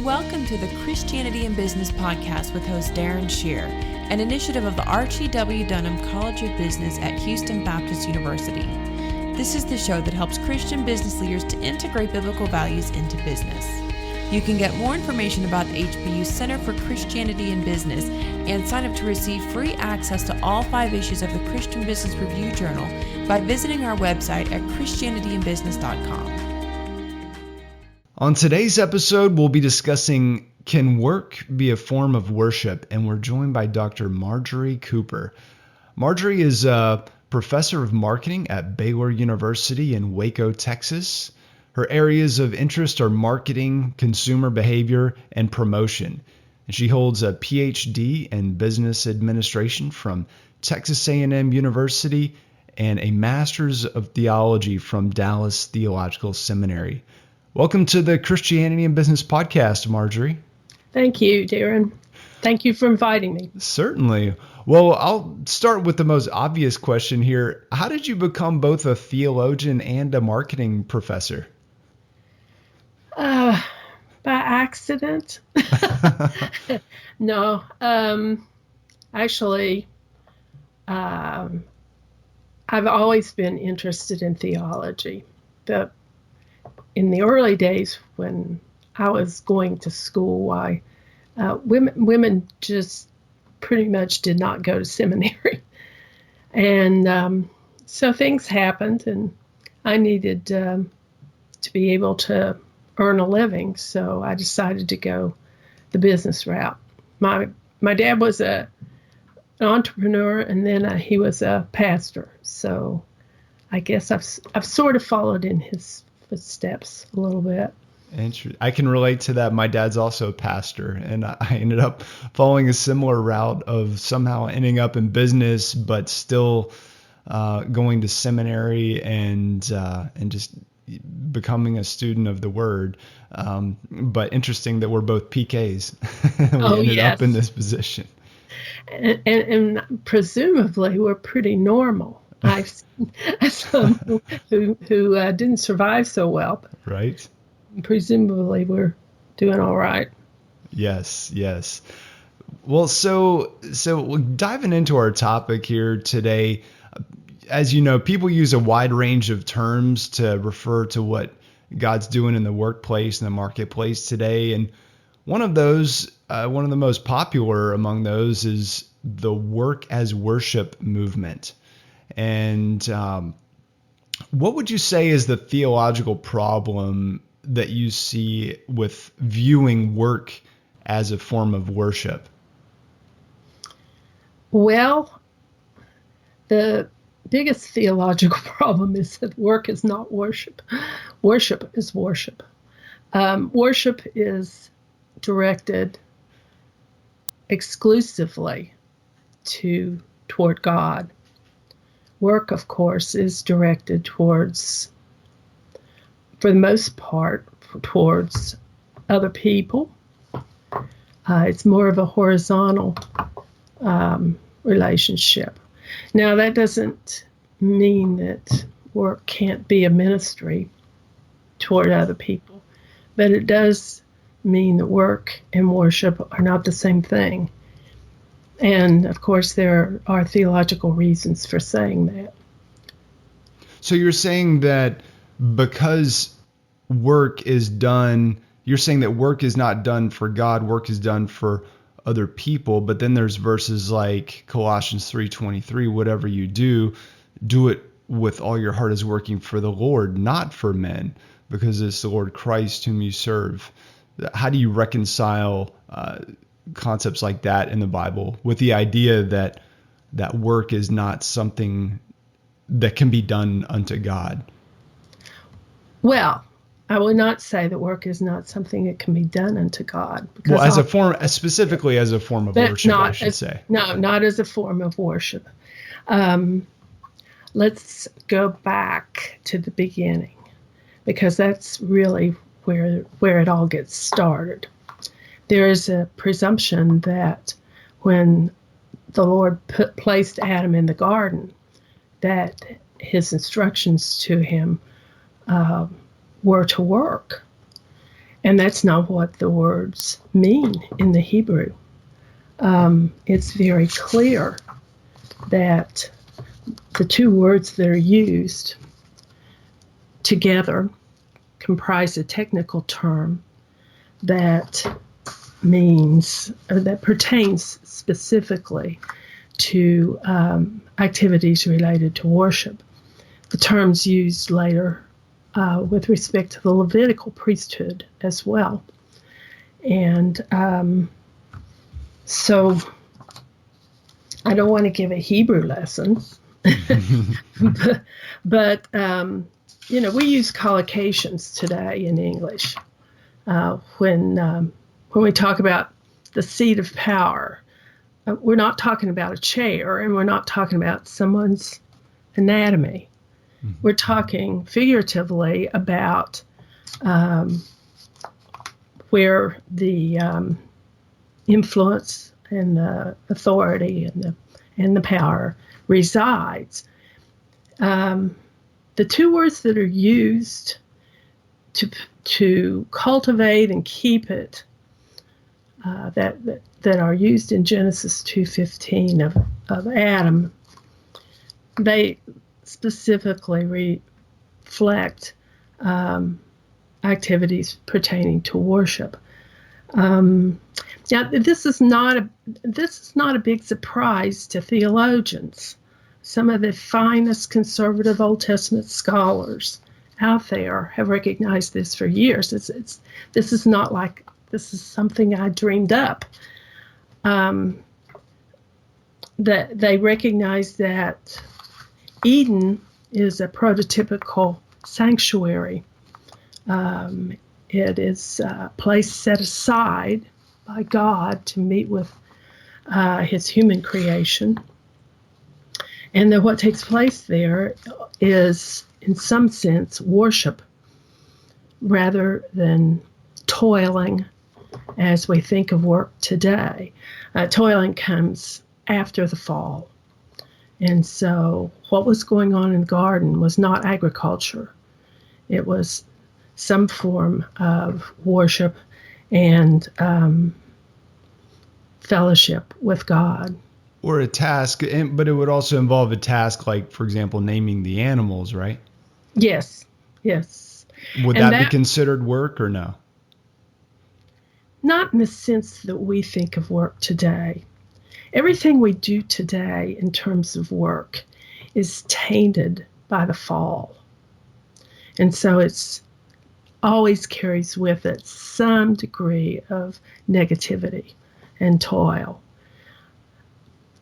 Welcome to the Christianity in Business podcast with host Darren Shear, an initiative of the Archie W. Dunham College of Business at Houston Baptist University. This is the show that helps Christian business leaders to integrate biblical values into business. You can get more information about the HBU Center for Christianity in Business and sign up to receive free access to all 5 issues of the Christian Business Review Journal by visiting our website at christianityinbusiness.com. On today's episode, we'll be discussing, can work be a form of worship? And we're joined by Dr. Marjorie Cooper. Marjorie is a professor of marketing at Baylor University in Waco, Texas. Her areas of interest are marketing, consumer behavior, and promotion. And she holds a PhD in business administration from Texas A&M University and a master's of theology from Dallas Theological Seminary. Welcome to the Christianity in Business podcast, Marjorie. Thank you, Darren. Thank you for inviting me. Certainly. Well, I'll start with the most obvious question here. How did you become both a theologian and a marketing professor? By accident. No. Actually, I've always been interested in theology. In the early days when I was going to school, women just pretty much did not go to seminary. And so things happened, and I needed to be able to earn a living. So I decided to go the business route. My dad was an entrepreneur, and then he was a pastor. So I guess I've sort of followed in his footsteps a little bit. I can relate to that. My dad's also a pastor, and I ended up following a similar route of somehow ending up in business, but still going to seminary and just becoming a student of the Word. But interesting that we're both PKs. We ended up in this position. And presumably we're pretty normal. I've seen some who didn't survive so well. Right. Presumably we're doing all right. Yes. Well, so diving into our topic here today, as you know, people use a wide range of terms to refer to what God's doing in the workplace and the marketplace today. And one of the most popular among those is the work as worship movement. And what would you say is the theological problem that you see with viewing work as a form of worship? Well, the biggest theological problem is that work is not worship. Worship is worship. Worship is directed exclusively toward God. Work, of course, is directed towards, for the most part, towards other people. It's more of a horizontal relationship. Now, that doesn't mean that work can't be a ministry toward other people, but it does mean that work and worship are not the same thing. And, of course, there are theological reasons for saying that. So you're saying that because work is done, you're saying that work is not done for God, work is done for other people. But then there's verses like Colossians 3:23, whatever you do it with all your heart as working for the Lord, not for men, because it's the Lord Christ whom you serve. How do you reconcile concepts like that in the Bible with the idea that work is not something that can be done unto God? Well, I would not say that work is not something that can be done unto God. Well, specifically as a form of worship, I should say. No, not as a form of worship. Let's go back to the beginning, because that's really where it all gets started. There is a presumption that when the Lord placed Adam in the garden, that his instructions to him were to work. And that's not what the words mean in the Hebrew. It's very clear that the two words that are used together comprise a technical term that means, or that pertains specifically to activities related to worship. The terms used later with respect to the Levitical priesthood as well. And so I don't want to give a Hebrew lesson, but we use collocations today in English when we talk about the seat of power. We're not talking about a chair, and we're not talking about someone's anatomy. Mm-hmm. We're talking figuratively about where the influence and the authority and the power resides. The two words that are used to cultivate and keep it that are used in Genesis 2:15 of Adam, they specifically reflect activities pertaining to worship. Now, this is not a big surprise to theologians. Some of the finest conservative Old Testament scholars out there have recognized this for years. This is not like this is something I dreamed up. That they recognize that Eden is a prototypical sanctuary. It is a place set aside by God to meet with his human creation. And that what takes place there is, in some sense, worship rather than toiling as we think of work today. Toiling comes after the fall. And so what was going on in the garden was not agriculture. It was some form of worship and fellowship with God. Or a task, but it would also involve a task like, for example, naming the animals, right? Yes. Would that be considered work or no? Not in the sense that we think of work today. Everything we do today in terms of work is tainted by the fall. And so it's always carries with it some degree of negativity and toil.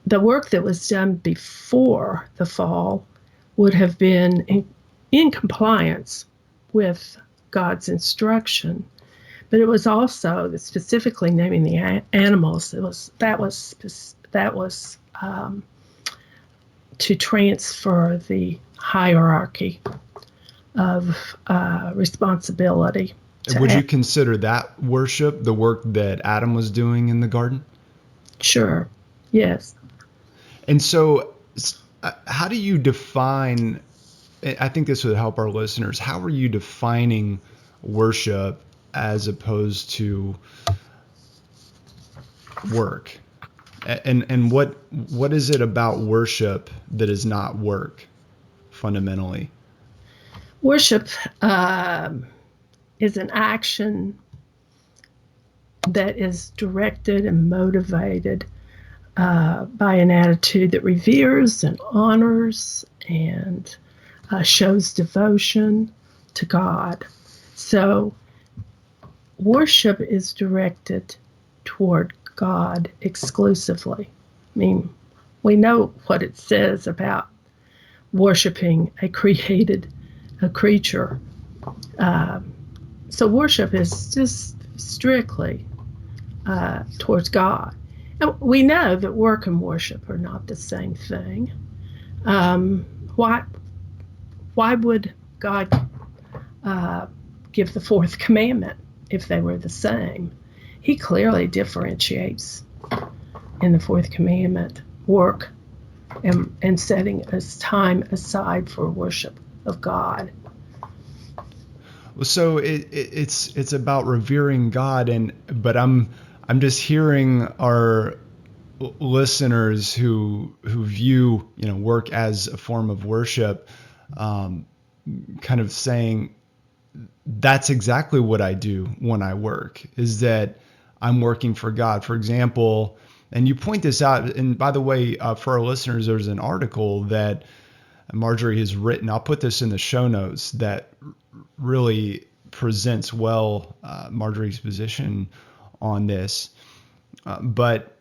The work that was done before the fall would have been in compliance with God's instruction, but it was also specifically naming the animals. That was to transfer the hierarchy of responsibility. Would you consider that worship, the work that Adam was doing in the garden? Sure. Yes. And so how do you define, I think this would help our listeners, how are you defining worship as opposed to work? And what is it about worship that is not work fundamentally? Worship is an action that is directed and motivated by an attitude that reveres and honors and shows devotion to God. So worship is directed toward God exclusively. I mean, we know what it says about worshiping a creature. So worship is just strictly towards God. And we know that work and worship are not the same thing. Why would God give the fourth commandment if they were the same? He clearly differentiates in the fourth commandment work and setting time aside for worship of God. So it's about revering God, but I'm just hearing our listeners who view work as a form of worship, kind of saying that's exactly what I do when I work, is that I'm working for God. For example, and you point this out, and by the way, for our listeners, there's an article that Marjorie has written. I'll put this in the show notes, that really presents well Marjorie's position on this. But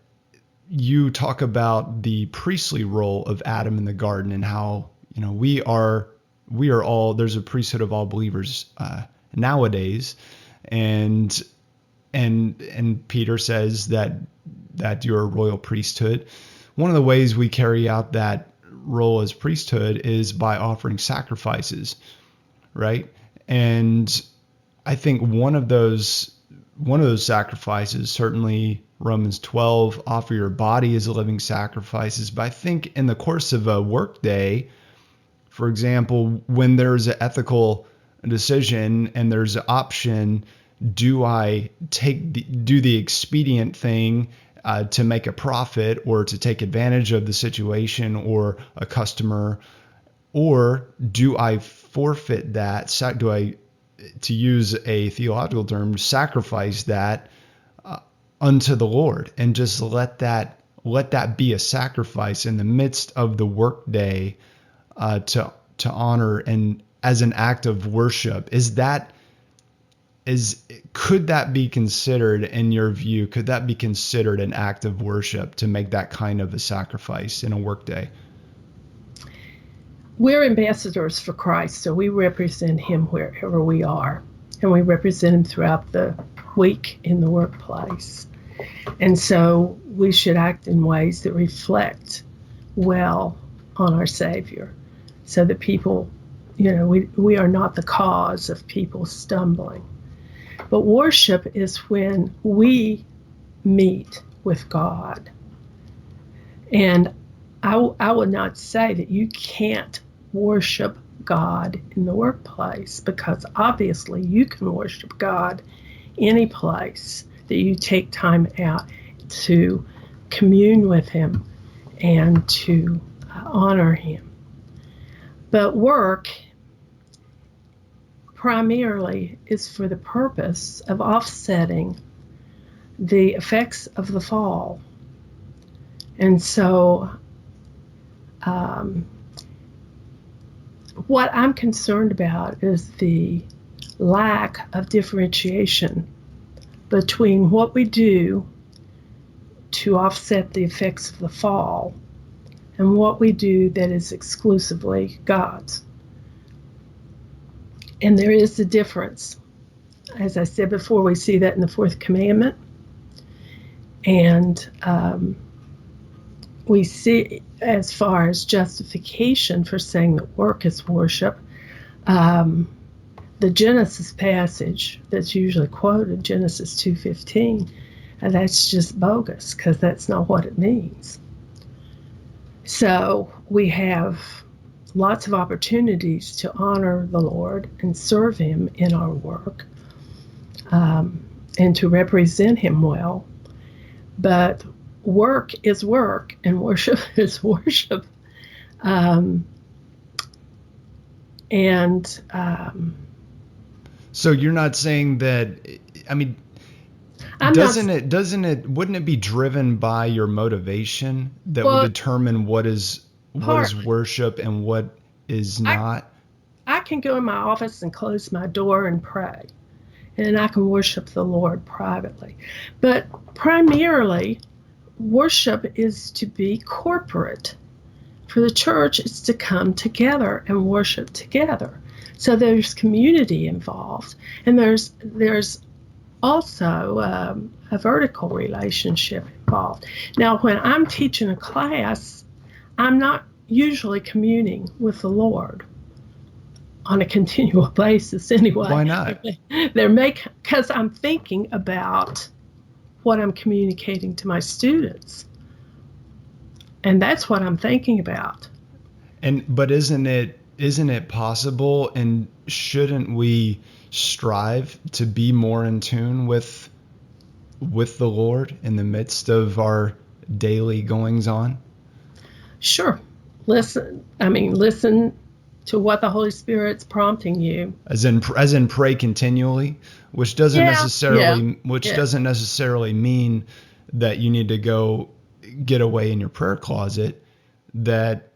you talk about the priestly role of Adam in the garden, and how we are all, there's a priesthood of all believers nowadays, and Peter says that you're a royal priesthood. One of the ways we carry out that role as priesthood is by offering sacrifices, right? And I think one of those sacrifices, certainly Romans 12, offer your body as a living sacrifices. But I think in the course of a work day, for example, when there's an ethical decision and there's an option, do I do the expedient thing to make a profit, or to take advantage of the situation or a customer, or do I forfeit that? Do I, to use a theological term, sacrifice that unto the Lord, and just let that be a sacrifice in the midst of the workday to honor and as an act of worship? Could that be considered, in your view, could that be considered an act of worship to make that kind of a sacrifice in a workday? We're ambassadors for Christ, so we represent him wherever we are, and we represent him throughout the week in the workplace. And so we should act in ways that reflect well on our Savior, so that people, we are not the cause of people stumbling. But worship is when we meet with God. And I would not say that you can't worship God in the workplace, because obviously you can worship God any place that you take time out to commune with him and to honor him. But work primarily is for the purpose of offsetting the effects of the fall. And so what I'm concerned about is the lack of differentiation between what we do to offset the effects of the fall and what we do that is exclusively God's. And there is a difference. As I said before, we see that in the fourth commandment. And we see, as far as justification for saying that work is worship, the Genesis passage that's usually quoted, Genesis 2:15, that's just bogus, because that's not what it means. So we have lots of opportunities to honor the Lord and serve him in our work, and to represent him well. But work is work, and worship is worship. So you're not saying that, I mean, wouldn't it be driven by your motivation that would determine what is worship and what is not? I can go in my office and close my door and pray, and I can worship the Lord privately. But primarily, worship is to be corporate. For the church, it's to come together and worship together. So there's community involved, and there's also a vertical relationship involved. Now, when I'm teaching a class, I'm not usually communing with the Lord on a continual basis anyway. Why not? Because I'm thinking about what I'm communicating to my students. And that's what I'm thinking about. But isn't it possible, and shouldn't we strive to be more in tune with the Lord in the midst of our daily goings on? Sure. Listen to what the Holy Spirit's prompting you. As in pray continually, which doesn't Yeah, doesn't necessarily mean that you need to go get away in your prayer closet, that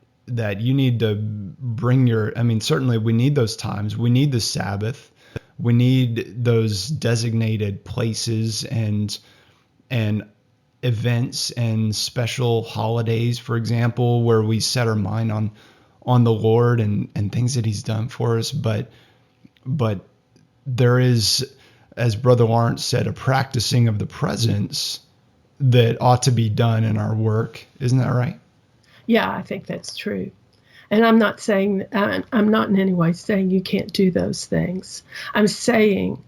you need to bring certainly we need those times. We need the Sabbath. We need those designated places and events and special holidays, for example, where we set our mind on the Lord and things that he's done for us. But there is, as Brother Lawrence said, a practicing of the presence that ought to be done in our work. Isn't that right? Yeah, I think that's true. And I'm not in any way saying you can't do those things. I'm saying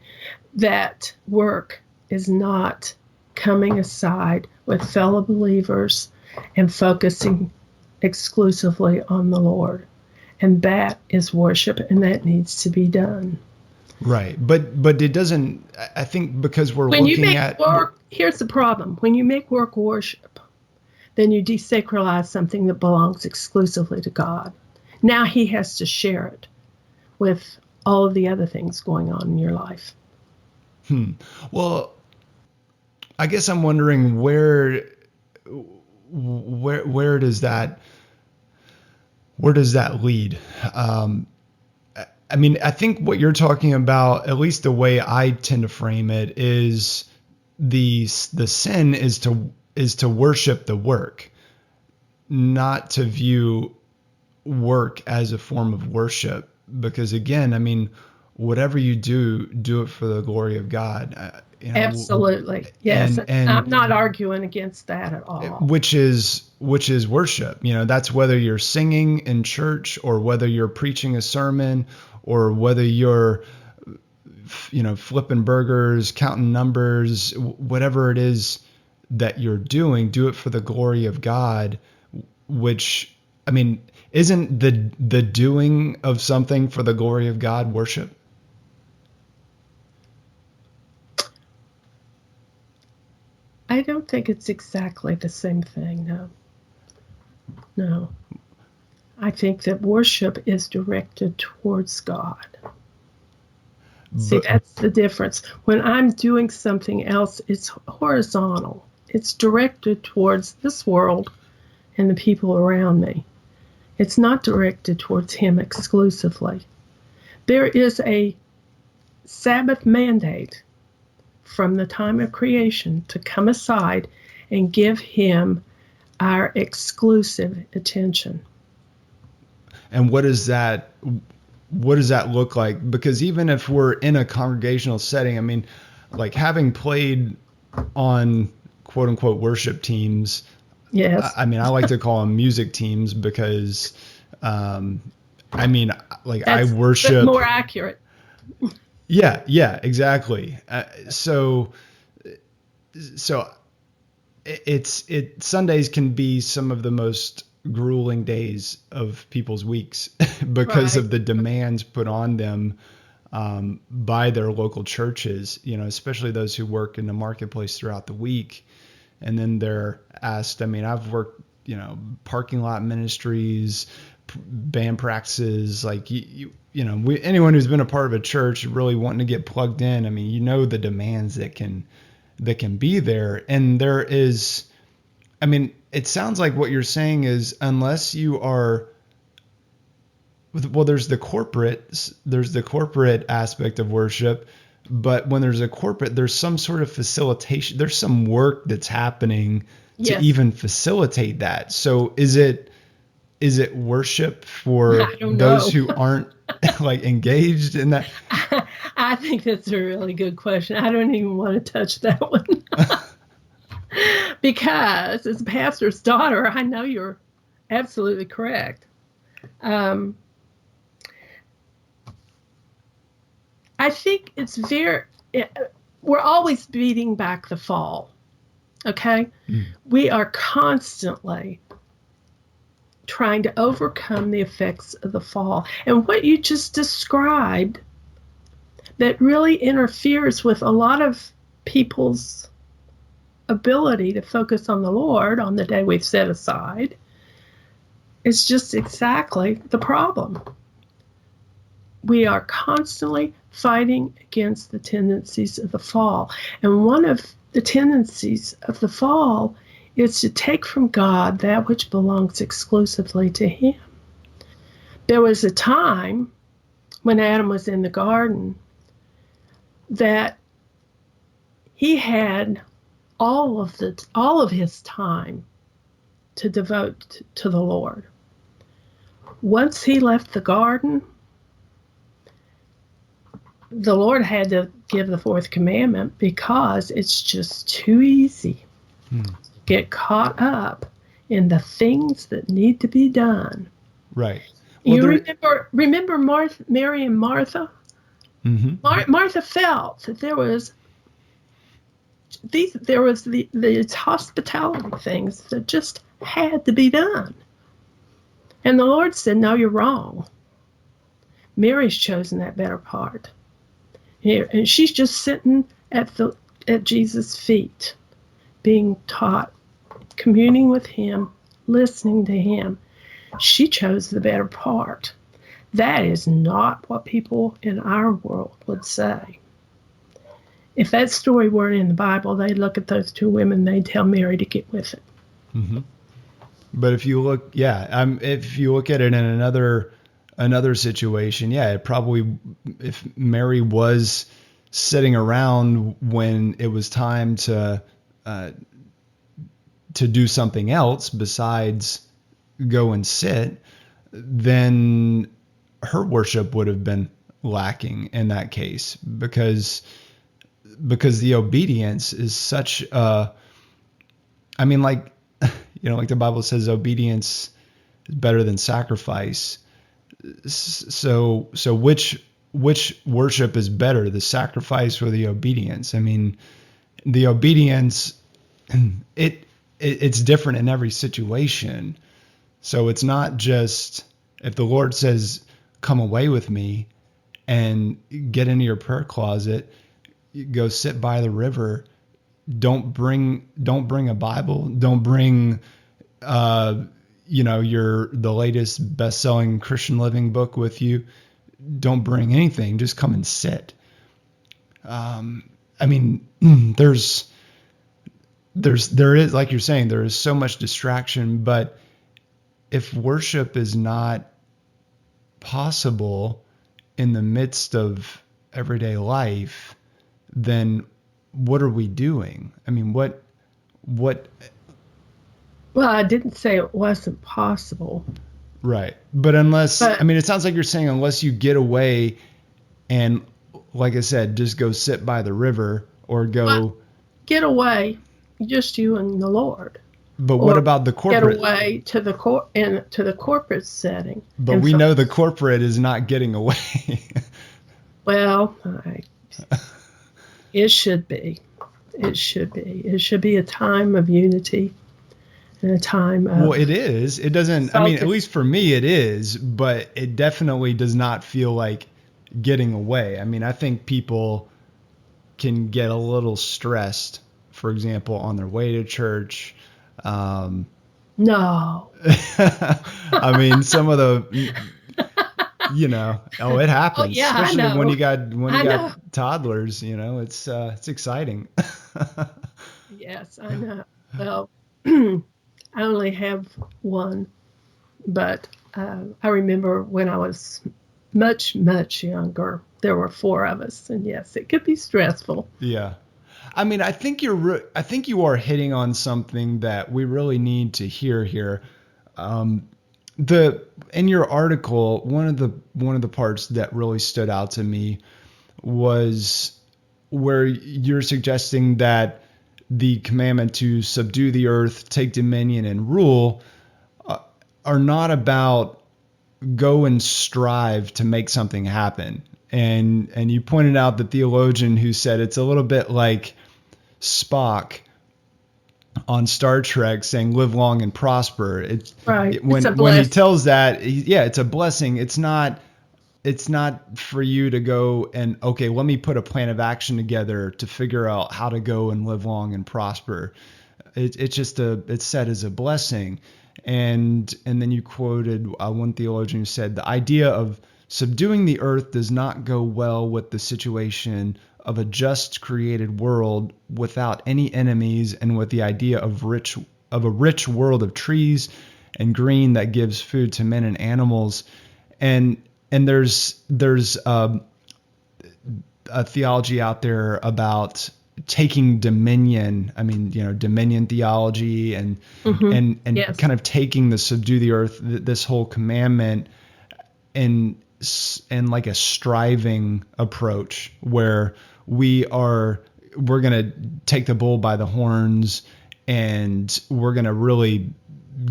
that work is not coming aside with fellow believers and focusing exclusively on the Lord. And that is worship, and that needs to be done. Right. But it doesn't, I think, because when you make work, here's the problem. When you make work worship, then you desacralize something that belongs exclusively to God. Now he has to share it with all of the other things going on in your life. Well, I guess I'm wondering where does that lead? I think what you're talking about, at least the way I tend to frame it, is the sin is to worship the work, not to view work as a form of worship. Because again, whatever you do it for the glory of God. Absolutely. Yes. And I'm not arguing against that at all. Which is worship. That's whether you're singing in church or whether you're preaching a sermon or whether you're, flipping burgers, counting numbers, whatever it is that you're doing, do it for the glory of God, which, isn't the doing of something for the glory of God worship? I don't think it's exactly the same thing, no. I think that worship is directed towards God. See, that's the difference. When I'm doing something else, it's horizontal. It's directed towards this world and the people around me. It's not directed towards him exclusively. There is a Sabbath mandate from the time of creation to come aside and give him our exclusive attention. And what does that look like? Because even if we're in a congregational setting, like having played on quote unquote worship teams, yes. I like to call them music teams because, I worship. More accurate. Yeah, exactly. So Sundays can be some of the most grueling days of people's weeks because of the demands put on them by their local churches, especially those who work in the marketplace throughout the week. And then they're asked, I've worked, parking lot ministries, band practices, like anyone who's been a part of a church really wanting to get plugged in. The demands that can be there. And there is, it sounds like what you're saying is unless you are, well, there's the corporate aspect of worship, but when there's there's some sort of facilitation, there's some work that's happening to even facilitate that. So is it worship for those who aren't like engaged in that? I think that's a really good question. I don't even want to touch that one. Because as a pastor's daughter, I know you're absolutely correct. I think we're always beating back the fall. Okay? We are constantly trying to overcome the effects of the fall. And what you just described that really interferes with a lot of people's ability to focus on the Lord on the day we've set aside. It's just exactly the problem. We are constantly fighting against the tendencies of the fall. And one of the tendencies of the fall is to take from God that which belongs exclusively to Him. There was a time when Adam was in the garden that he had all of his time to devote to the Lord. Once he left the garden, the Lord had to give the fourth commandment because it's just too easy to get caught up in the things that need to be done. Right. Well, remember Mary and Martha? Mm-hmm. Martha felt that there was these hospitality things that just had to be done. And the Lord said, no, you're wrong. Mary's chosen that better part. Here, and she's just sitting at Jesus' feet, being taught, communing with Him, listening to Him. She chose the better part. That is not what people in our world would say. If that story weren't in the Bible, they'd look at those two women, they'd tell Mary to get with it. Mm-hmm. But if you look, if you look at it in another situation, it probably, if Mary was sitting around when it was time to do something else besides go and sit, then her worship would have been lacking in that case, because the obedience is such like the Bible says, obedience is better than sacrifice. So which worship is better, the sacrifice or the obedience? I mean, the obedience, it's different in every situation. So it's not just if the Lord says, come away with me and get into your prayer closet, go sit by the river. Don't bring a Bible. Don't bring, the latest best-selling Christian living book with you. Don't bring anything. Just come and sit. There is, like you're saying, there is so much distraction, but if worship is not possible in the midst of everyday life, then what are we doing? I mean, what? Well, I didn't say it wasn't possible. Right. But it sounds like you're saying unless you get away and, like I said, just go sit by the river or go. Get away, just you and the Lord. But what about the corporate? Get away to the corporate setting. But we know the corporate is not getting away. Well, it should be. It should be. It should be a time of unity and a time of. Well, it is. It doesn't. Focus. I mean, at least for me, it is. But it definitely does not feel like getting away. I mean, I think people can get a little stressed, for example, on their way to church. No. I mean, some of the. It happens. Oh, yeah, especially I know. when you got toddlers. It's exciting. Yes, I know. Well, I only have one, but I remember when I was much, much younger, there were four of us, and yes, it could be stressful. Yeah. I mean, I think you are hitting on something that we really need to hear here. In your article, one of the parts that really stood out to me was where you're suggesting that the commandment to subdue the earth, take dominion, and rule are not about go and strive to make something happen. And you pointed out the theologian who said it's a little bit like Spock on Star Trek saying live long and prosper. Right. When he tells that, it's a blessing. It's not it's not for you to go and, okay, let me put a plan of action together to figure out how to go and live long and prosper. It's said as a blessing. And then you quoted one theologian who said, the idea of subduing the earth does not go well with the situation of a just created world without any enemies, and with the idea of a rich world of trees and green that gives food to men and animals. And there's a theology out there about taking dominion. I mean, dominion theology and Yes. kind of taking the subdue the earth, this whole commandment, and like a striving approach where we're going to take the bull by the horns, and we're going to really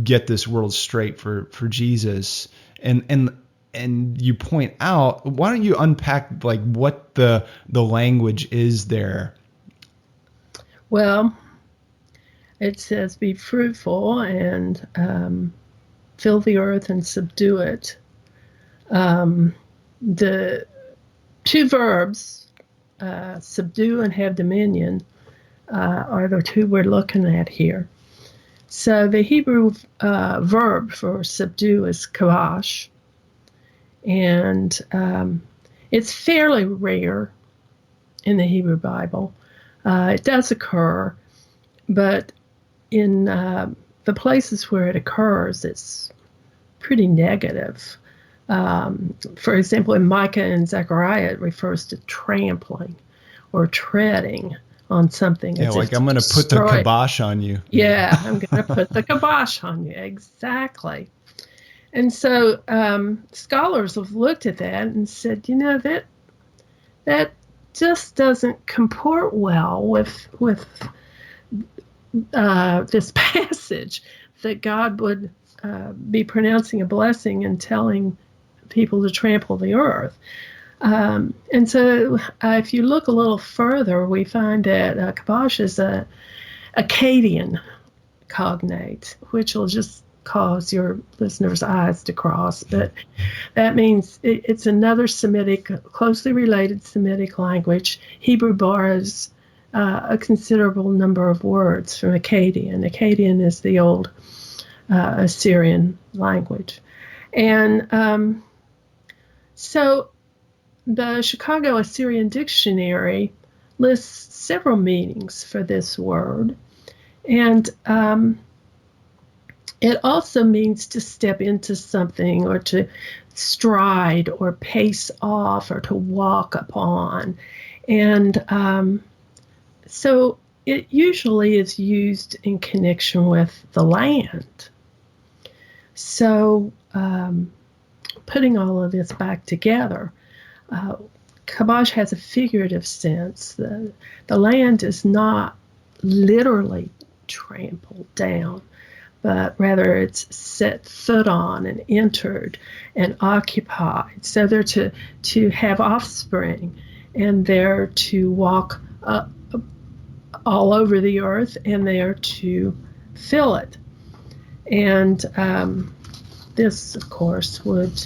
get this world straight for Jesus. And you point out, why don't you unpack like what the language is there? Well, it says, be fruitful and fill the earth and subdue it. The two verbs, subdue and have dominion, are the two we're looking at here. So the Hebrew verb for subdue is kabash, and it's fairly rare in the Hebrew Bible. It does occur, but in the places where it occurs, it's pretty negative. For example, in Micah and Zechariah, it refers to trampling or treading on something. Yeah, like I'm going to put the kibosh on you. Yeah, I'm going to put the kibosh on you. Exactly. And so scholars have looked at that and said, that just doesn't comport well with this passage, that God would be pronouncing a blessing and telling people to trample the earth. And so if you look a little further, we find that kibosh is a Akkadian cognate, which will just cause your listeners' eyes to cross. But that means it's another Semitic, closely related Semitic language. Hebrew borrows a considerable number of words from Akkadian. Akkadian is the old Assyrian language. And so the Chicago Assyrian Dictionary lists several meanings for this word. And it also means to step into something, or to stride or pace off, or to walk upon. And so it usually is used in connection with the land. So putting all of this back together, kibosh has a figurative sense. The land is not literally trampled down, but rather it's set foot on and entered and occupied. So they're to have offspring, and they're to walk all over the earth, and they're to fill it. And this, of course, would,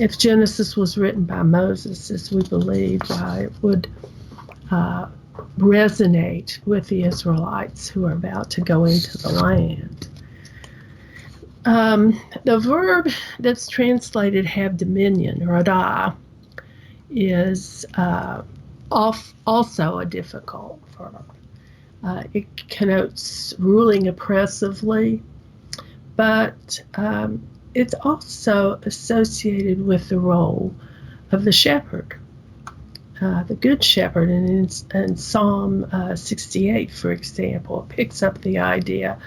if Genesis was written by Moses, as we believe, it would resonate with the Israelites who are about to go into the land. The verb that's translated have dominion, radah, is also a difficult verb. It connotes ruling oppressively, but it's also associated with the role of the shepherd, the good shepherd. And in Psalm 68, for example, it picks up the idea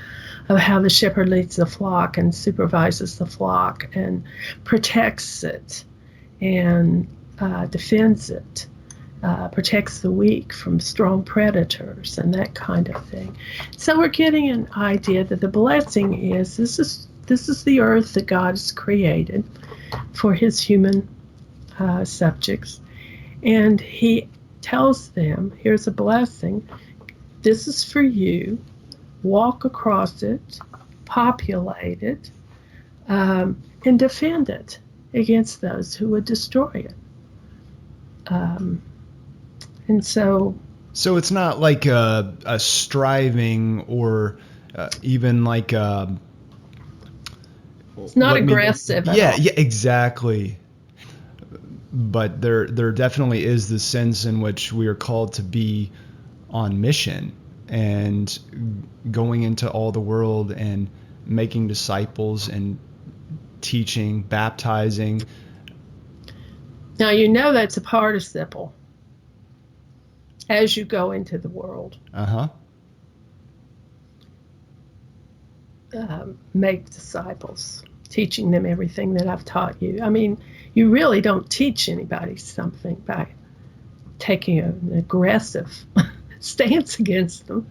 of how the shepherd leads the flock and supervises the flock and protects it and defends it, protects the weak from strong predators and that kind of thing. So we're getting an idea that the blessing is this is the earth that God has created for his human subjects. And he tells them, here's a blessing. This is for you. Walk across it, populate it, and defend it. against those who would destroy it. And so it's not like a striving or even like it's not aggressive at all. Yeah, exactly. But there definitely is the sense in which we are called to be on mission and going into all the world and making disciples and teaching, baptizing. Now, that's a participle. As you go into the world. Make disciples, teaching them everything that I've taught you. I mean, you really don't teach anybody something by taking an aggressive stance against them.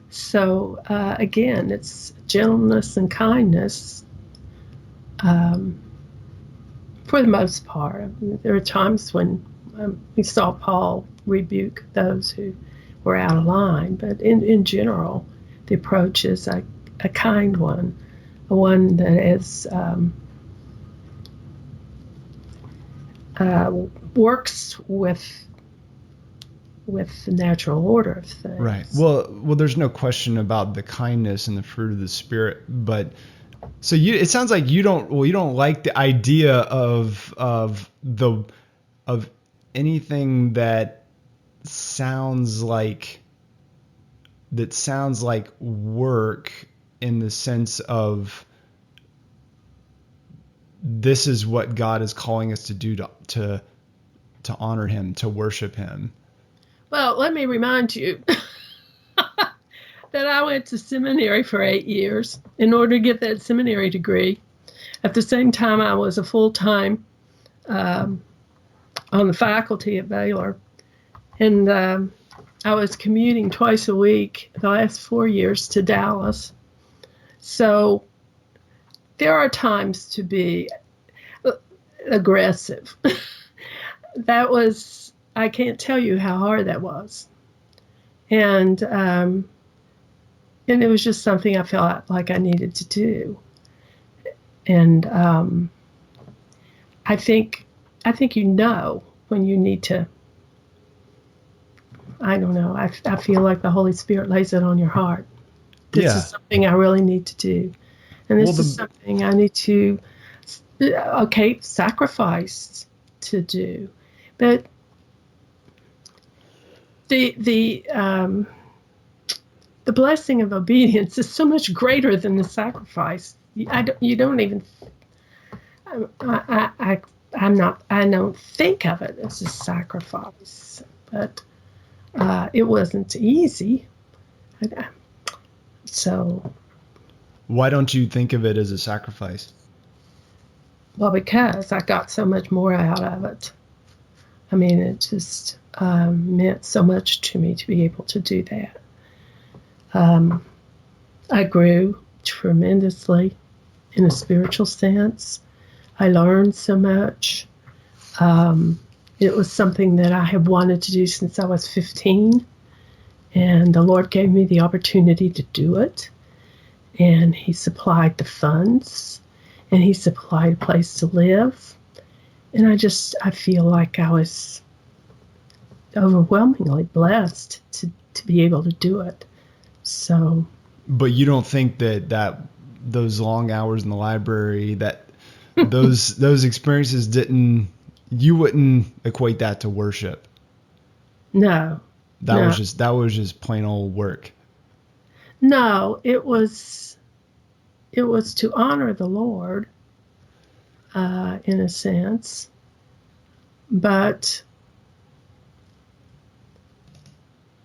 So, again, it's gentleness and kindness for the most part. I mean, there are times when we saw Paul rebuke those who were out of line, but in general, the approach is a kind one, a one that is works with the natural order of things. Right. Well, there's no question about the kindness and the fruit of the Spirit, but so it sounds like you don't like the idea of anything that sounds like work, in the sense of this is what God is calling us to do to honor him, to worship him. Well, let me remind you that I went to seminary for 8 years in order to get that seminary degree. At the same time, I was a full-time on the faculty at Baylor. And I was commuting twice a week the last 4 years to Dallas. So there are times to be aggressive. I can't tell you how hard that was. And it was just something I felt like I needed to do. And I think when you need to. I don't know. I feel like the Holy Spirit lays it on your heart. This is something I really need to do. And this is something I need to, sacrifice to do. But the blessing of obedience is so much greater than the sacrifice. I don't think of it as a sacrifice, but it wasn't easy. So why don't you think of it as a sacrifice? Well, because I got so much more out of it. I mean, it just meant so much to me to be able to do that. I grew tremendously in a spiritual sense. I learned so much. It was something that I have wanted to do since I was 15. And the Lord gave me the opportunity to do it. And he supplied the funds. And he supplied a place to live. And I feel like I was overwhelmingly blessed to be able to do it. So. But you don't think that those long hours in the library, that those experiences you wouldn't equate that to worship? No. That was just plain old work. No, it was to honor the Lord, in a sense, but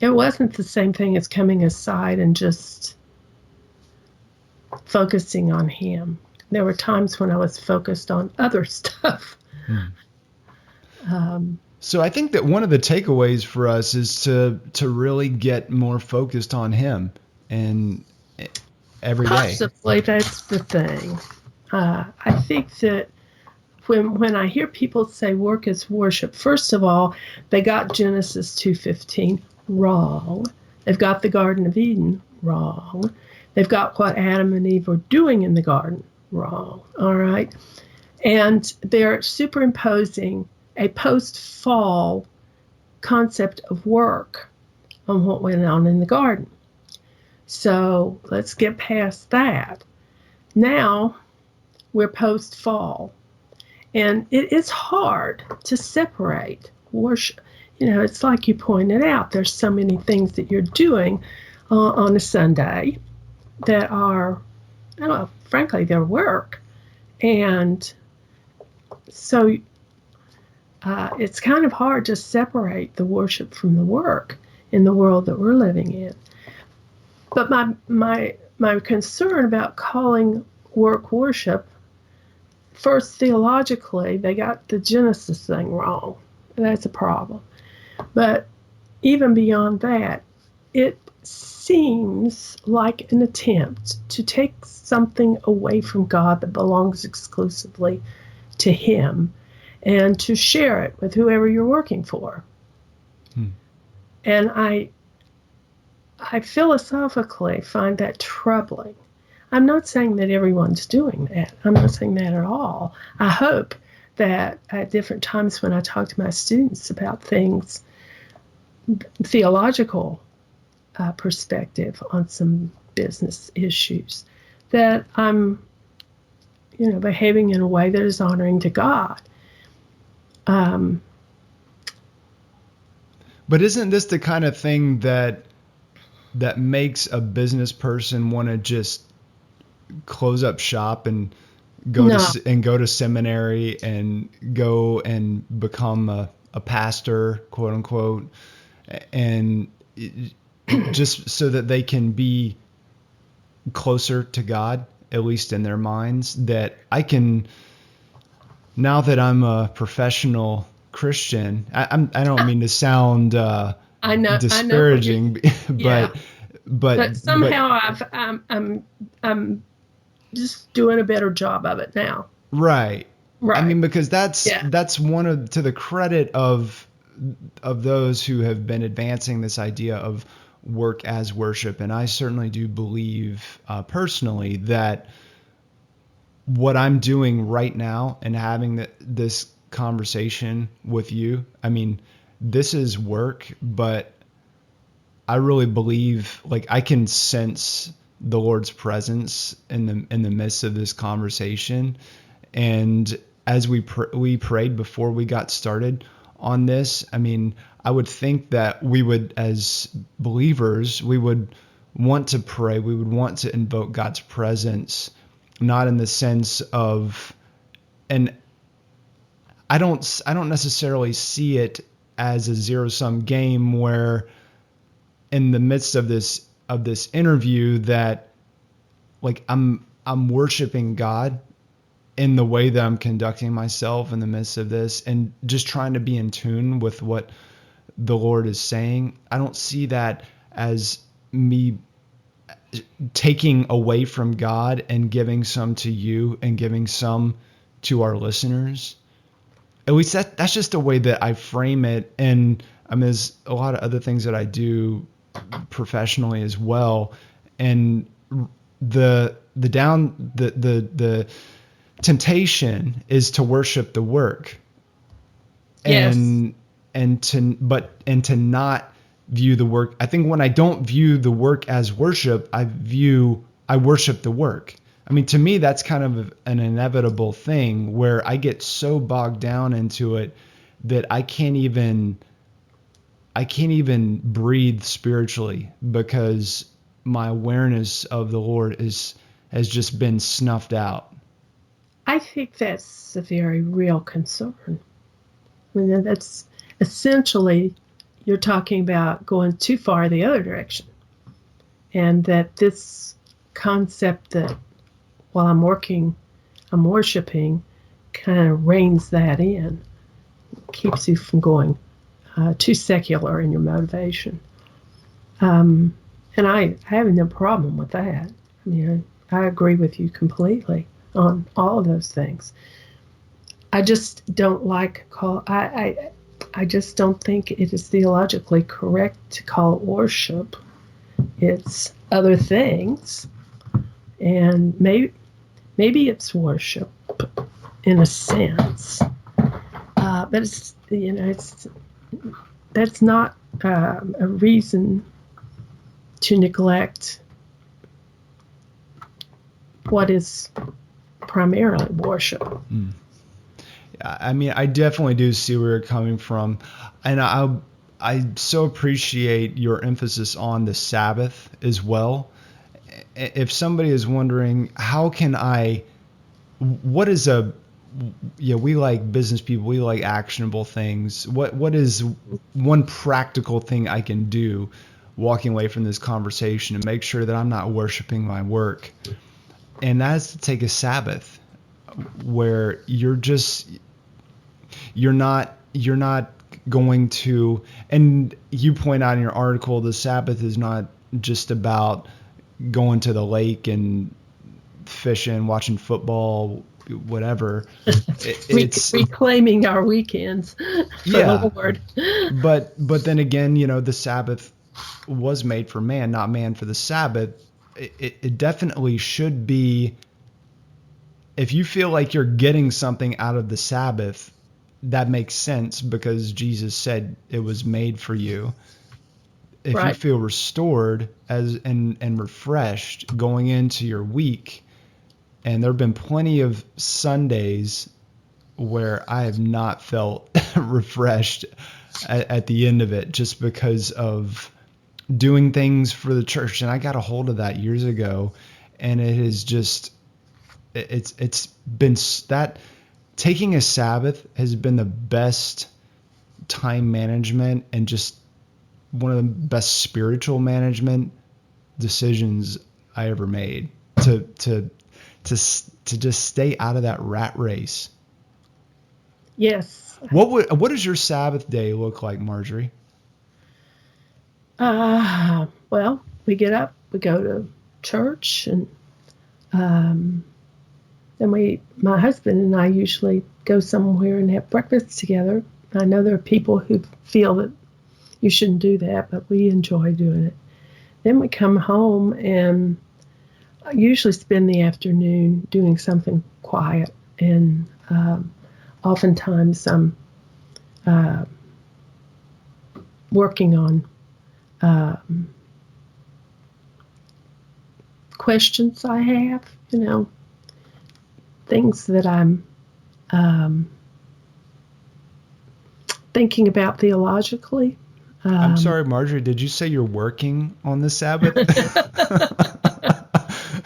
it wasn't the same thing as coming aside and just focusing on him. There were times when I was focused on other stuff. So I think that one of the takeaways for us is to really get more focused on him and every day. Possibly that's the thing. I think that when I hear people say work is worship, first of all, they got Genesis 2:15 wrong. They've got the Garden of Eden wrong. They've got what Adam and Eve were doing in the garden wrong. All right. And they're superimposing a post-fall concept of work on what went on in the garden. So let's get past that. Now we're post-fall. And it is hard to separate worship. It's like you pointed out, there's so many things that you're doing on a Sunday that are, frankly, they're work. And so it's kind of hard to separate the worship from the work in the world that we're living in. But my concern about calling work worship, first, theologically, they got the Genesis thing wrong. That's a problem. But even beyond that, it seems like an attempt to take something away from God that belongs exclusively to Him and to share it with whoever you're working for. And I philosophically find that troubling. I'm not saying that everyone's doing that. I'm not saying that at all. I hope that at different times when I talk to my students about things, theological perspective on some business issues, that I'm, behaving in a way that is honoring to God. But isn't this the kind of thing that makes a business person want to just close up shop and go to seminary and go and become a pastor, quote unquote, and just so that they can be closer to God, at least in their minds? That I can, now that I'm a professional Christian, I don't mean to sound disparaging, but somehow I'm just doing a better job of it now. Right. I mean, because that's one of, to the credit of those who have been advancing this idea of work as worship. And I certainly do believe personally that what I'm doing right now and having this conversation with you, I mean, this is work, but I really believe, like, I can sense the Lord's presence in the midst of this conversation. And as we prayed before we got started on this, I mean, I would think that we would, as believers, we would want to pray, we would want to invoke God's presence, not in the sense of, and I don't necessarily see it as a zero-sum game where in the midst of this interview that, like, I'm worshiping God in the way that I'm conducting myself in the midst of this and just trying to be in tune with what the Lord is saying. I don't see that as me taking away from God and giving some to you and giving some to our listeners. At least that's just the way that I frame it. And I mean, there's a lot of other things that I do professionally as well. And the temptation is to worship the work. Yes. And to not view the work. I think when I don't view the work as worship, I worship the work. I mean, to me, that's kind of an inevitable thing where I get so bogged down into it that I can't even breathe spiritually because my awareness of the Lord has just been snuffed out. I think that's a very real concern. I mean, that's essentially, you're talking about going too far the other direction. And that this concept that while I'm working, I'm worshiping, kind of reins that in, keeps you from going too secular in your motivation. And I have no problem with that. I mean, I agree with you completely on all of those things. I just don't I just don't think it is theologically correct to call it worship. It's other things, and maybe it's worship in a sense. But that's not a reason to neglect what is primarily worship. I mean, I definitely do see where you're coming from, and I so appreciate your emphasis on the Sabbath as well. If somebody is wondering, what is we like business people, we like actionable things. What is one practical thing I can do walking away from this conversation and make sure that I'm not worshiping my work? And that is to take a Sabbath where you're not going to, and you point out in your article, the Sabbath is not just about going to the lake and fishing, watching football, whatever. It's reclaiming our weekends for the Lord. But then again, the Sabbath was made for man, not man for the Sabbath. It definitely should be, if you feel like you're getting something out of the Sabbath, that makes sense because Jesus said it was made for you. If you feel restored and refreshed going into your week, and there have been plenty of Sundays where I have not felt refreshed at the end of it just because of doing things for the church. And I got a hold of that years ago, and it is just, it's been that taking a Sabbath has been the best time management and just one of the best spiritual management decisions I ever made to just stay out of that rat race. Yes. What does your Sabbath day look like, Marjorie? Well, we get up, we go to church, and then my husband and I usually go somewhere and have breakfast together. I know there are people who feel that you shouldn't do that, but we enjoy doing it. Then we come home and I usually spend the afternoon doing something quiet, and oftentimes I'm working on questions I have, things that I'm thinking about theologically. I'm sorry, Marjorie, did you say you're working on the Sabbath?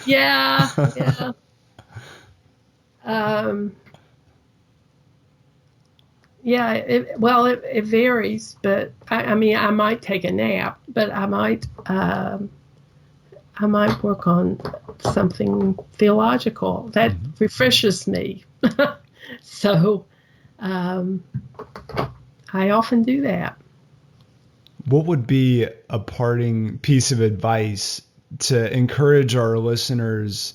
Yeah. It varies, but I mean, I might take a nap, but I might work on something theological that refreshes me. So I often do that. What would be a parting piece of advice to encourage our listeners,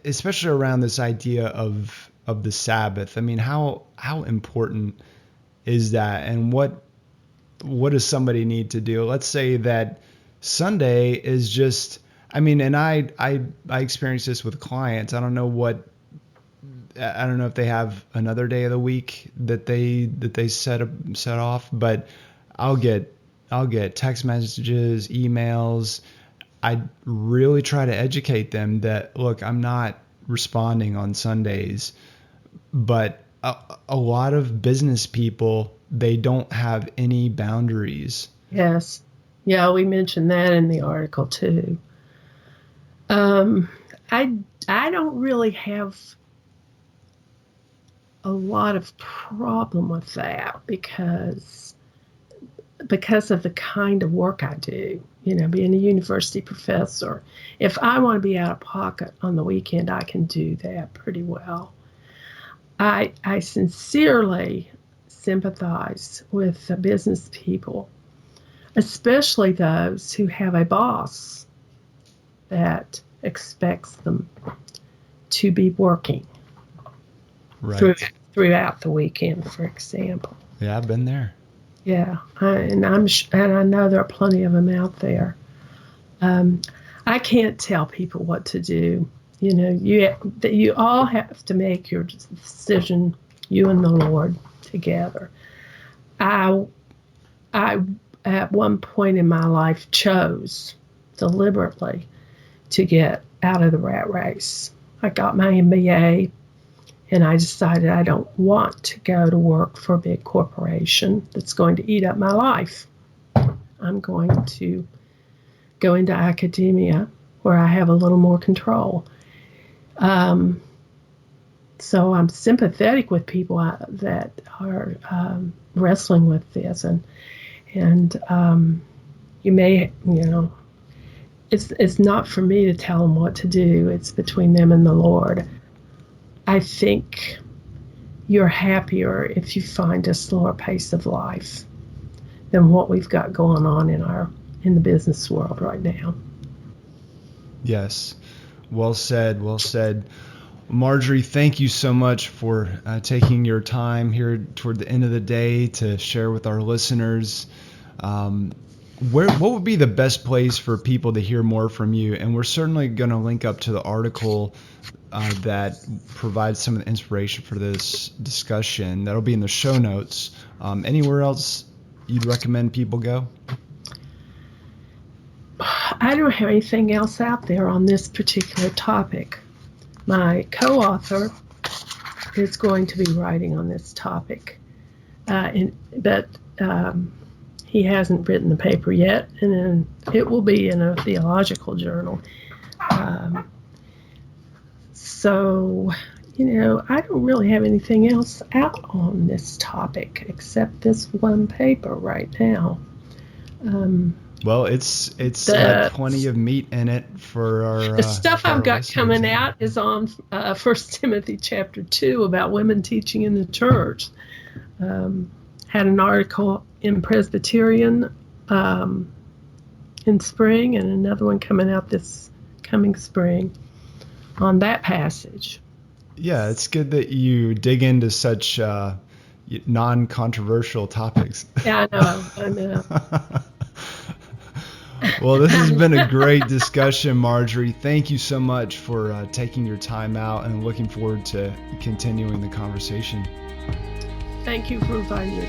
especially around this idea of the Sabbath? I mean, how important is that, and what does somebody need to do? Let's say that Sunday is just, I mean, and I experience this with clients. I don't know if they have another day of the week that they set off, but I'll get text messages, emails. I really try to educate them that, look, I'm not responding on Sundays, but a lot of business people, they don't have any boundaries. Yes. Yeah, we mentioned that in the article too. I don't really have a lot of problem with that because of the kind of work I do, being a university professor. If I want to be out of pocket on the weekend, I can do that pretty well. I sincerely sympathize with the business people, especially those who have a boss that expects them to be working throughout the weekend, for example. Yeah, I've been there. Yeah, and I know there are plenty of them out there. I can't tell people what to do. you all have to make your decision, you and the Lord together. I at one point in my life chose deliberately to get out of the rat race. I got my MBA, and I decided I don't want to go to work for a big corporation that's going to eat up my life. I'm going to go into academia where I have a little more control. So I'm sympathetic with people that are wrestling with this, and you may, it's not for me to tell them what to do. It's between them and the Lord. I think you're happier if you find a slower pace of life than what we've got going on in the business world right now. Yes. Well said. Well said. Marjorie, thank you so much for taking your time here toward the end of the day to share with our listeners. What would be the best place for people to hear more from you? And we're certainly going to link up to the article that provides some of the inspiration for this discussion. That'll be in the show notes. Anywhere else you'd recommend people go? I don't have anything else out there on this particular topic. My co-author is going to be writing on this topic, but he hasn't written the paper yet, and then it will be in a theological journal. So, I don't really have anything else out on this topic except this one paper right now. Well, it's got plenty of meat in it for our. The stuff I've got coming here. out is on 1 Timothy chapter 2 about women teaching in the church. Had an article in Presbyterian in spring, and another one coming out this coming spring on that passage. Yeah, it's good that you dig into such non-controversial topics. Yeah, I know. Well, this has been a great discussion, Marjorie. Thank you so much for taking your time out, and looking forward to continuing the conversation. Thank you for inviting me.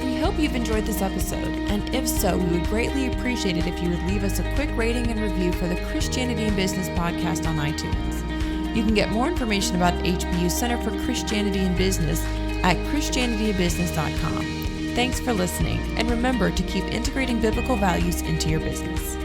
We hope you've enjoyed this episode, and if so, we would greatly appreciate it if you would leave us a quick rating and review for the Christianity in Business podcast on iTunes. You can get more information about HBU Center for Christianity in Business at christianityinbusiness.com. Thanks for listening, and remember to keep integrating biblical values into your business.